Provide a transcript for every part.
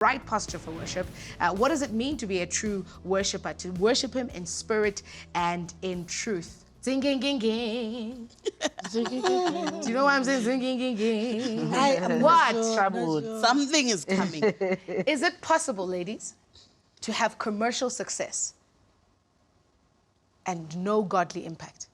right posture for worship. What does it mean to be a true worshiper? To worship him in spirit and in truth. Zinging, ging, ging. Do you know why I'm saying zinging, ging, ging? I am What? sure. Something is coming. Is it possible, ladies, to have commercial success and no godly impact?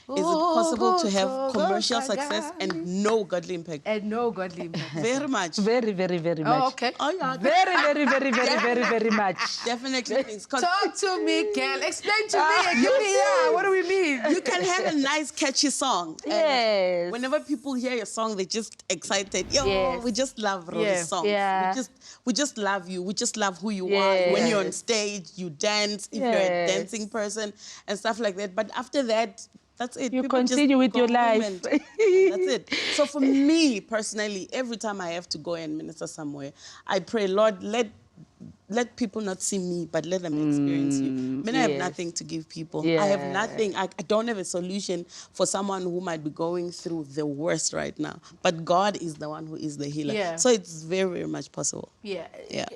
Is it possible to have commercial success and no godly impact? And no godly impact. Very much. Very, very, very much. Oh, okay. Oh, yeah. Very, very, very, very, very, very much. Definitely things. Talk to me, Kel. Explain to me. Give me, yeah. What do we mean? You can have a nice, catchy song. Yes. Whenever people hear your song, they're just excited. Yo, Yes. we just love Rory's songs. Yeah. We just love you. We just love who you are. When you're on stage, you dance, if you're a dancing person and stuff like that. But after that, that's it. You People continue just with your go home life. and that's it. So for me, personally, every time I have to go and minister somewhere, I pray, Lord, let people not see me, but let them experience you. I mean, I have nothing to give people. I have nothing. I don't have a solution for someone who might be going through the worst right now. But God is the one who is the healer. Yeah. So it's very, very much possible. Yeah. Yeah.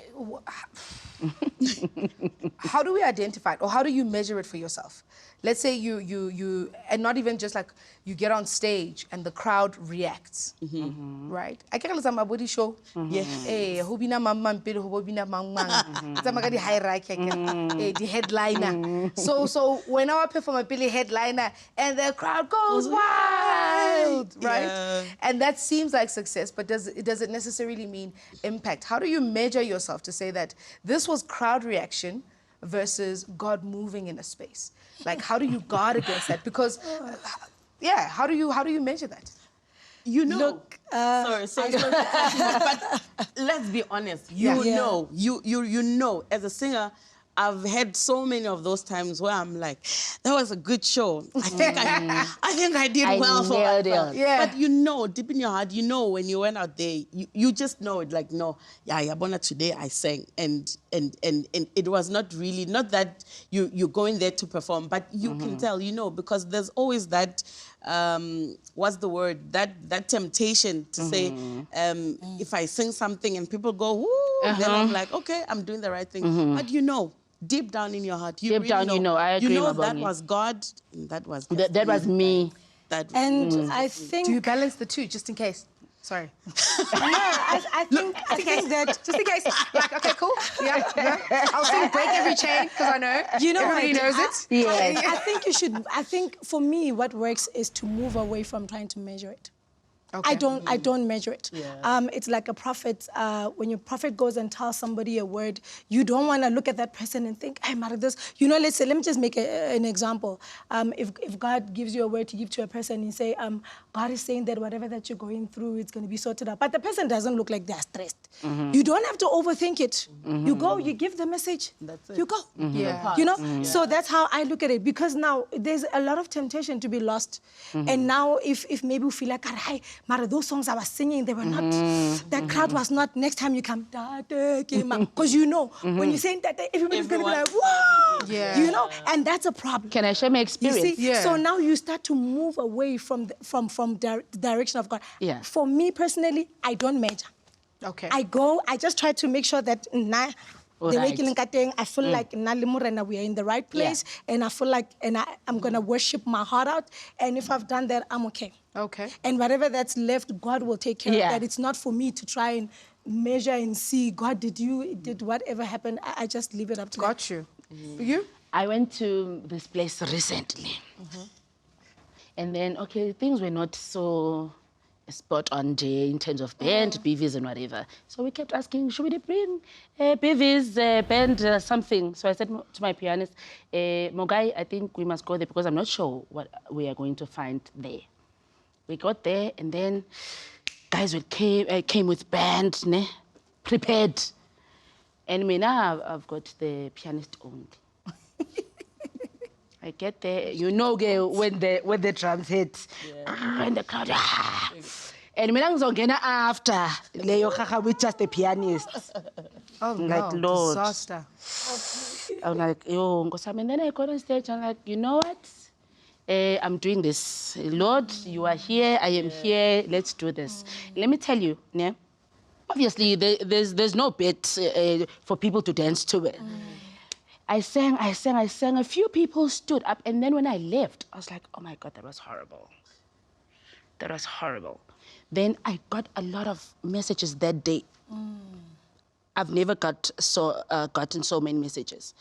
How do we identify it, or how do you measure it for yourself? Let's say you and not even just like you get on stage and the crowd reacts, right? I can't listen my body show. Yeah. Eh, who bina mamma pele who bina mamma. It's like the hierarchy, the headliner. So when I perform a Billy headliner and the crowd goes wild, right? Yeah. And that seems like success, but does it necessarily mean impact? How do you measure yourself to say that this was crowd reaction versus God moving in a space? Like, how do you guard against that? Because, yeah, how do you measure that? You know, Look, sorry, but let's be honest. You know, you know, as a singer, I've had so many of those times where I'm like, that was a good show. I think I did well for myself. Yeah. But you know, deep in your heart, you know when you went out there, you just know it. Like, no, yeah, Yabona, today I sang, and it was not really, not that you're going there to perform, but you can tell, you know, because there's always that. What's the word? That temptation to say, if I sing something and people go, woo, then I'm like, okay, I'm doing the right thing. But you know, deep down in your heart, you Deep really down, know. you know, I agree, You know that Mabongi. was God, and that was that was me. That And I think... Do you balance the two, just in case? Sorry. No, I think that... Just in case. Like, okay, cool. Yeah. I'll sing Break Every Chain, because I know. You know, everybody knows it. Yes. I think you should... I think, for me, what works is to move away from trying to measure it. Okay. I don't measure it. It's like a prophet. When your prophet goes and tells somebody a word, you don't want to look at that person and think, "Hey, Mara, this." You know, let me just make an example. If God gives you a word to give to a person and say, God is saying that whatever that you're going through, it's going to be sorted out. But the person doesn't look like they're stressed. You don't have to overthink it. You go, you give the message. That's it. You go. Yeah. You know. So that's how I look at it, because now there's a lot of temptation to be lost. And now if maybe we feel like, "Hey, Mara, those songs I was singing, they were not, that crowd was not," next time you come, because you know, when you say that, everybody's going to be like, whoa, you know, and that's a problem. Can I share my You experience? see, so now you start to move away from the direction of God. Yeah. For me personally, I don't measure. Okay. I just try to make sure that the way I feel like we are in the right place, and I feel like I'm going to worship my heart out, and if I've done that, I'm okay. Okay. And whatever that's left, God will take care of that. It's not for me to try and measure and see, God, did whatever happen, I just leave it up to God. Got you. You? I went to this place recently. And then, okay, things were not so spot on day in terms of band, BVs and whatever. So we kept asking, should we bring BVs, band, something? So I said to my pianist, Mogai, I think we must go there because I'm not sure what we are going to find there. We got there, and then guys came with band, ne? Prepared. And me now, I've got the pianist only. I get there, you know, when the drums hit, and the crowd, and me now after Leo with just the pianist. Oh, like, no, Lord. disaster. I'm like, yo, and then I got on stage, I'm like, you know what? I'm doing this. Lord, you are here, I am here, let's do this. Let me tell you, yeah, obviously there's no bit for people to dance to it. I sang. A few people stood up, and then when I left, I was like, oh my God, that was horrible. That was horrible. Then I got a lot of messages that day. I've never gotten so many messages.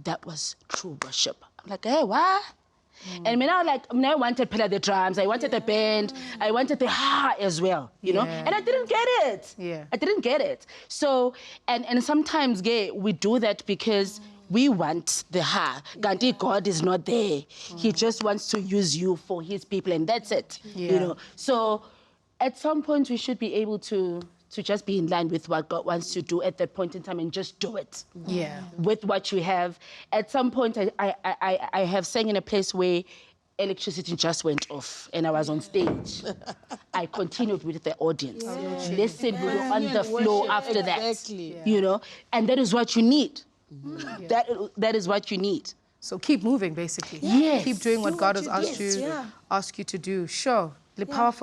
That was true worship. I'm like, hey, what? And I wanted the drums, I wanted the band, I wanted the ha as well, you know? And I didn't get it. Yeah. I didn't get it. So, and sometimes, we do that because we want the ha. Kanti God is not there. He just wants to use you for his people, and that's it, you know? So, at some point, we should be able to just be in line with what God wants to do at that point in time and just do it. Yeah. With what you have. At some point, I have sang in a place where electricity just went off and I was on stage. I continued with the audience. Listen, we were on the floor after that. You know, and that is what you need. That is what you need. So keep moving, basically. Yes. Keep doing what God has asked you to do. Sure. The powerful.